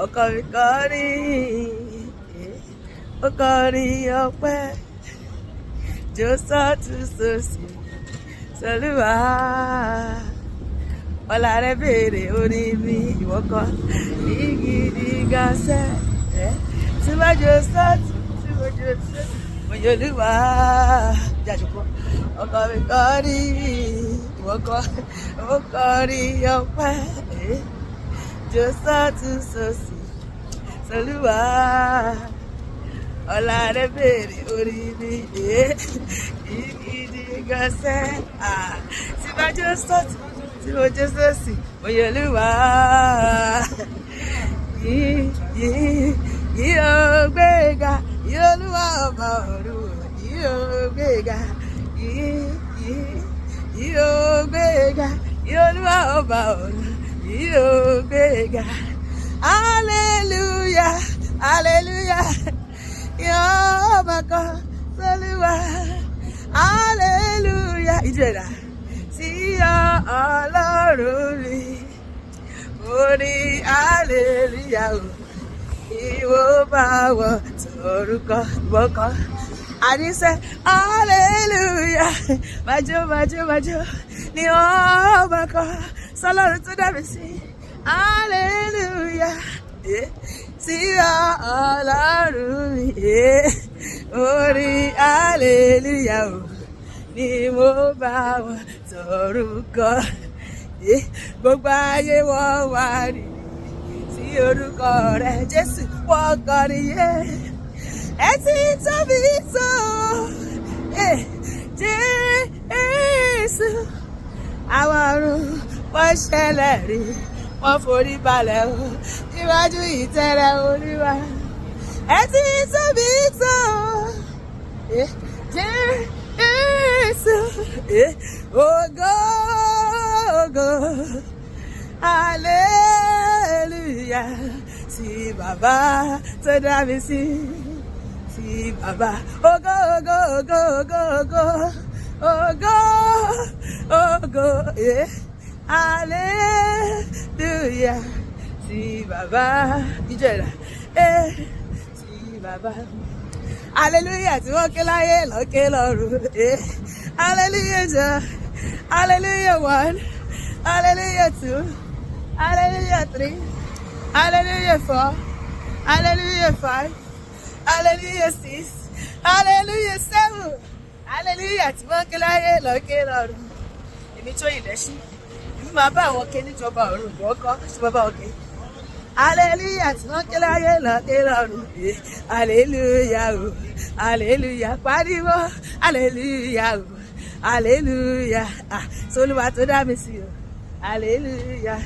Okan mi korin, korin ọpẹ́, jó sọ́tún sósì, s'Olúwa. Ọlá rẹ̀ béèrè orí mi, ìwọ kọ́ ní gidi gan sẹ́. Tí wọ́n jó sọ́tún, tí wọ́n jó sọ́tún, mo yọ Olúwa. Jàjùkọ́, Okan mi korin, ìwọ kọ́, ó korin ọpẹ́, jó sọ́tún sósì, s'Olúwa. Ọlá rẹ̀ béèrè orí mi, gidi gan sẹ́. Tí wọ́n jó sọ́tún, tí wọ́n jó sósì, mo yọ Olúwa. Yìí ó gbéga, yìí Olúwa ọba ọ̀run, yìí ó gbéga, yìí ó gbéga, yìí Olúwa ọba ọ̀run, yìí ó gbéga. Hallelujah, hallelujah, yóò máa kọ s'Olúwa. Hallelujah, ìjọba sí Ọlọ́run mi, orí hallelujah o. Ìwọ bá wọ torúkọ ìwọkọ àníṣe hallelujah, májò májò májò ni wọ́n bá kọ s'Ọlọ́run tó dá mi sí. Hallelujah, sí Ọlọ́run mi, orí hallelujah o ni mo bá wọ torúkọ. Gbogbo ayé wọ́n wá rí sí orúkọ rẹ̀, Jésù wọ́n kọrin yé. Ẹ ti tóbi tó, Jésù. Àwọn ọ̀run wọ́n ṣẹlẹ̀ rí, wọ́n forí balẹ̀ o níwájú ìtẹ́rẹ̀ Olúwa. Ẹ ti tóbi tó, Jésù. Ògo, ògo, hallelujah, sí Bàbá tó dá mi sí, sí Bàbá. Ògo, ògo, ògo, ògo, ògo, ògo, ògo, hallelujah, sí Bàbá. Ìjọba, sí Bàbá. Hallelujah tí wọ́n ké láyé lọ́ké lọ́run. Hallelujah jọ, hallelujah 1, hallelujah 2, hallelujah 3, hallelujah 4, hallelujah 5, hallelujah 6, hallelujah 7, hallelujah tí wọ́n ké láyé lọ́ké lọ́run. Èmi tó ìlẹ́sí, èmi máa bá àwọn ké níjọba ọ̀run ìwọ kọ́, ṣé bàbá wọn ké? Hallelujah tí wọ́n ké láyé lọ́ké lọ́run. Hallelujah o, hallelujah, pariwo hallelujah o, hallelujah, s'Olúwa tó dá mi sí o. Hallelujah,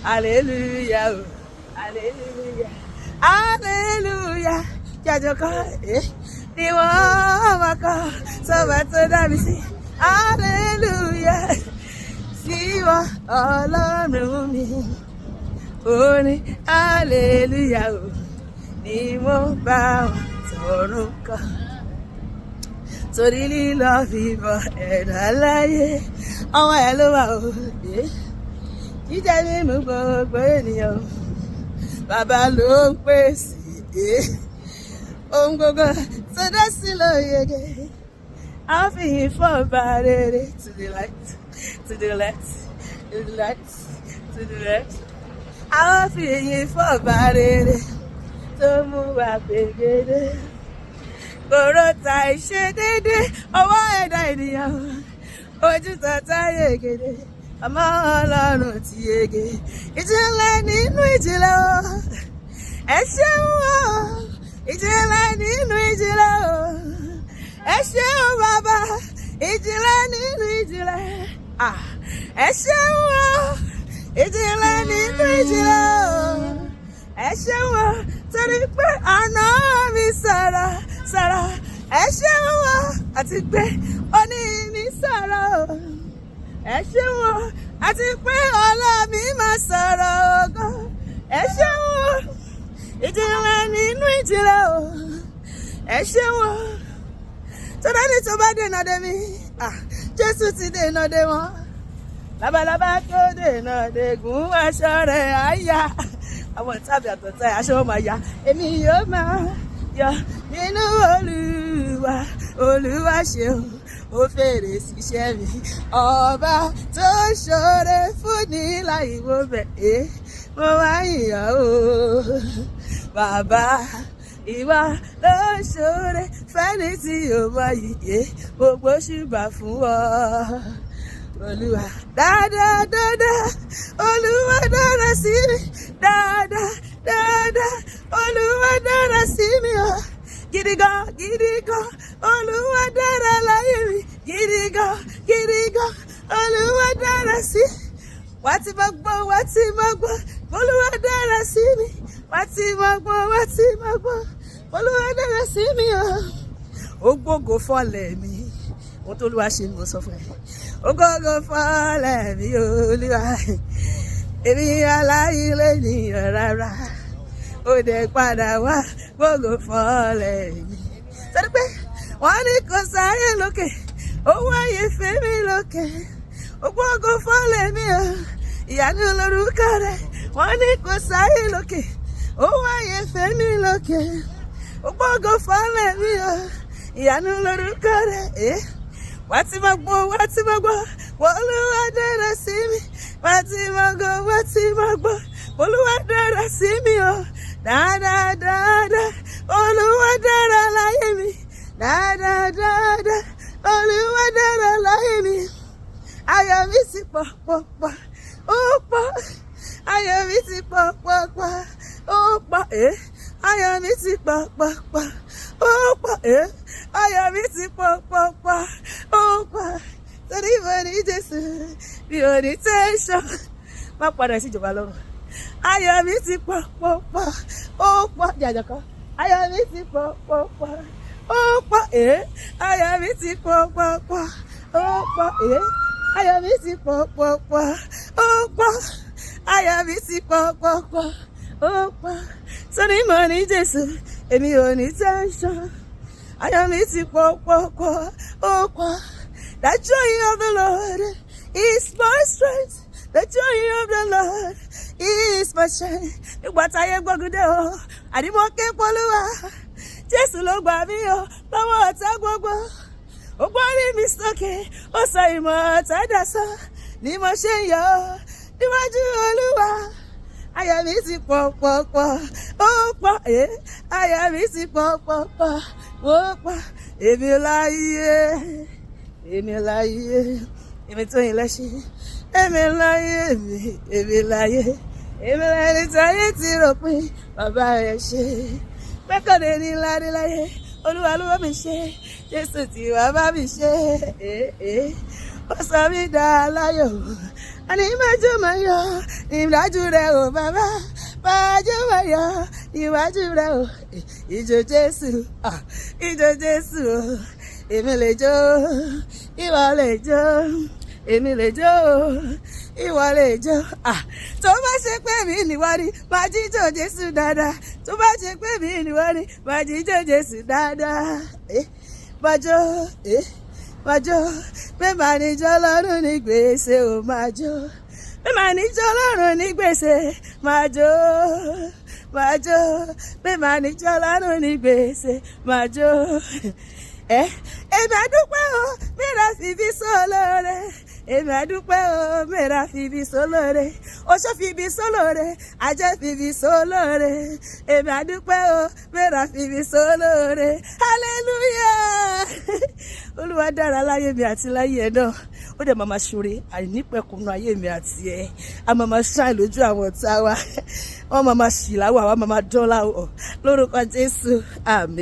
hallelujah o, hallelujah, hallelujah, jàjọkọ ni wọ́n máa kọ s'Ọba tó dá mi sí. Hallelujah, sí ìwọ Ọlọ́run mi, orin hallelujah o ni mo bá wọn torúkọ. Torí lílọ fífọ ẹ̀dá láyé ọwọ́ ẹ̀ ló wà o. Jíjẹ mímu gbogbo ènìyàn Bàbá ló ń pèsè. Ohun gbogbo tó dá sí ló yege. A fi yìn fún ọba rere. To the light, to the left, to the light, to the left. A fi yìn fún ọba rere tó mú wa pegede. Kòró ta ìṣedédé ọwọ́ ẹ̀dá ènìyàn, ojú tọ́ta yegede, ọmọ Ọlọ́run ti yege. Ìjìnlẹ̀ nínú ìjìnlẹ̀ o, ẹ ṣeun o. Ìjìnlẹ̀ nínú ìjìnlẹ̀ o, ẹ ṣeun bàbá. Ìjìnlẹ̀ nínú ìjìnlẹ̀, ẹ ṣeun o. Ìjìnlẹ̀ nínú ìjìnlẹ̀ o, ẹ ṣeun o. Torí pé àná mi sọ̀rọ̀ sọ̀rọ̀, ẹ ṣeun o. Àti pé òní mi sọ̀rọ̀ o, ẹ ṣeun o. Àti pé ọlá mi máa sọ̀rọ̀ ògo, ẹ ṣeun o. Ìjìnlẹ̀ nínú ìjìnlẹ̀ o, ẹ ṣeun o. Tó dáni tó bá dènà dé mi, Jésù ti dènà dé wọn. Labalábá tó dènà dégún aṣọ rẹ̀ àyà. àwọn ìtàbí àtọ̀tà aṣọ wọn máa ya èmi yóò máa yọ nínú Olúwa. Olúwa ṣeun ó fèrè síṣẹ́ mi, ọba tó ṣoore fún ní láì wo bẹ̀ mo wá yìnyín o. Bàbá ìwà ló ṣoore fẹ́ni tí yóò mọ yìí gbogbo ṣùgbà fún ọ. Olúwa dáadáa dáadáa, Olúwa dára sí mi dáadáa dáadáa, Olúwa dára sí mi o. Gidi gan, Olúwa dára láyé mi. Gidi gan, Olúwa dára sí. Wá ti máa gbọ́, Olúwa dára sí mi. Wá ti máa gbọ́, Olúwa dára sí mi o. Ó gbógo fọ́lẹ̀ mi, ohun tó Olúwa ṣe ni mo sọ fún ẹ. Ó gbógo fọ́lẹ̀ mi Olúwa, èmi aláìlé nìyàn rárá. Ó dẹ̀ padà wá gbógo fọ́lẹ̀ mi. Sọ́dọ̀ pé wọ́n ní kò sáyé lókè, ó wáyé fẹ́mi lókè. Ó gbógo fọ́lẹ̀ mi o, ìyanu lórúkọ rẹ̀. Wọ́n ní kò sáyé lókè, ó wáyé fẹ́mi lókè. Ó gbógo fọ́lẹ̀ mi o, ìyanu lórúkọ rẹ̀. Wá ti máa gbọ́, Olúwa dára sí mi. Wá ti máa gbọ́, Olúwa dára sí mi o. Dáadáa, Olúwa dára láyé mi. Dáadáa, Olúwa dára láyé mi. Ayọ̀ mi ti pọ̀, ó pọ̀. Ayọ̀ mi ti pọ̀, ó pọ̀. Ayọ̀ mi ti pọ̀, ó pọ̀. Ayọ̀ mi ti pọ̀, ó pọ̀. Torí mo ní Jésù, mi ò ní tẹ́ńṣọ̀n. Má padà sí ìjọba lọ́rùn. Ayọ̀ mi ti pọ̀, ó pọ̀. Jàjọ̀kọ́. Ayọ̀ mi ti pọ̀, ó pọ̀. Ayọ̀ mi ti pọ̀, ó pọ̀. Ayọ̀ mi ti pọ̀, ó pọ̀. Ayọ̀ mi ti pọ̀, ó pọ̀. Torí mo ní Jésù, èmi ò ní tẹ́ńṣọ̀n. Ayọ̀ mi ti pọ̀, ó pọ̀. The joy of the Lord is my strength. The joy of the Lord is my strength. Nígbà táyé gbógunde o, àdìmọ́ ké pọ́lúwa. Jésù ló gbà mí o, lọ́wọ́ ọ̀tá gbogbo. Ó gbórí mi sókè, ó sọ ìmọ̀ ọ̀tá dasán. Ni mo ṣe ń yọ̀ níwájú Olúwa. Ayọ̀ mi ti pọ̀, ó pọ̀. Ayọ̀ mi ti pọ̀, ó pọ̀. Èmi láyé, èmi tó yìn lẹ́sìn. Èmi láyé ní táyé ti rò pé bàbá rẹ̀ ṣe. Pẹ́kọ̀dé ní láyé, Olúwa ló bá mi ṣe. Jésù tí wàá bá mi ṣe. Ó sọ mí dá láyọ̀. Àní májú máa yọ ìdájú rẹ̀ o bàbá. Májú máa yọ ìwájú rẹ̀ o. Ìjọ Jésù o. Èmi lè jó, ìwọ lè jó. Èmi lè jó, ìwọ lè jó. Tó bá ṣe pé mi níwárí, máa jíjó Jésù dáadáa. Tó bá ṣe pé mi níwárí, máa jíjó Jésù dáadáa. Máa jó, pé màá níjọ́ lọ́rùn ní gbèsè ò máa jó. Pé màá níjọ́ lọ́rùn ní gbèsè máa jó. Pé màá níjọ́ lọ́rùn ní gbèsè máa jó. Èmi àdúpẹ́ o, mẹ́ra fìbí sólóore. Èmi àdúpẹ́ o, mẹ́ra fìbí sólóore. Oṣó fìbí sólóore, ajẹ́ fìbí sólóore. Èmi àdúpẹ́ o, mẹ́ra fìbí sólóore. Hallelujah! Olúwa dára láyé mi àti láyé ẹ náà. Ó dẹ̀ máa ṣoore àìnípẹ̀kùnú ayé mi àti ẹ. A máa ṣáì lójú àwọn ọ̀tá wa. Wọ́n máa ṣì láwọ̀, àwa máa dán láwọ̀. Lórúkọ Jésù, àmín.